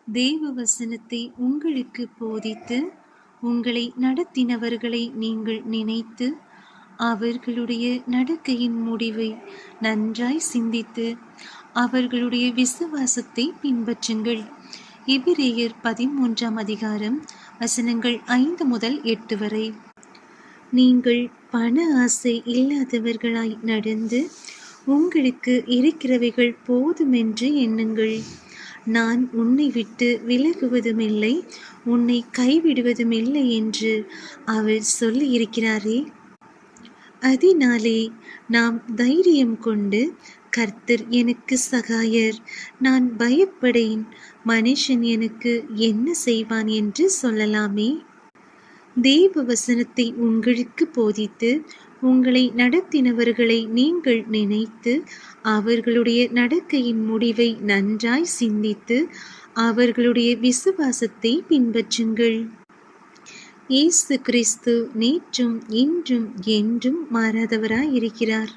தேவ வசனத்தை உங்களுக்கு போதித்து உங்களை நடத்தினவர்களை நீங்கள் நினைத்து அவர்களுடைய நடக்கையின் முடிவை நன்றாய் சிந்தித்து அவர்களுடைய விசுவாசத்தை பின்பற்றுங்கள். எபிரேயர் 13ஆம் அதிகாரம் வசனங்கள் 5 முதல் 8 வரை. நீங்கள் பண ஆசை இல்லாதவர்களாய் நடந்து உங்களுக்கு இருக்கிறவைகள் போதுமென்று எண்ணுங்கள். நான் உன்னை விட்டு விலகுவதுமில்லை, உன்னை கைவிடுவதுமில்லை என்று அவர் சொல்லி இருக்கிறாரே. அதனாலே நாம் தைரியம் கொண்டு, கர்த்தர் எனக்கு சகாயர், நான் பயப்படேன், மனுஷன் எனக்கு என்ன செய்வான் என்று சொல்லலாமே. தேவ வசனத்தை உங்களுக்கு போதித்து உங்களை நடத்தினவர்களை நீங்கள் நினைத்து அவர்களுடைய நடக்கையின் முடிவை நன்றாய் சிந்தித்து அவர்களுடைய விசுவாசத்தை பின்பற்றுங்கள். இயேசு கிறிஸ்து நேற்றும் இன்றும் என்றும் மாறாதவராய் இருக்கிறார்.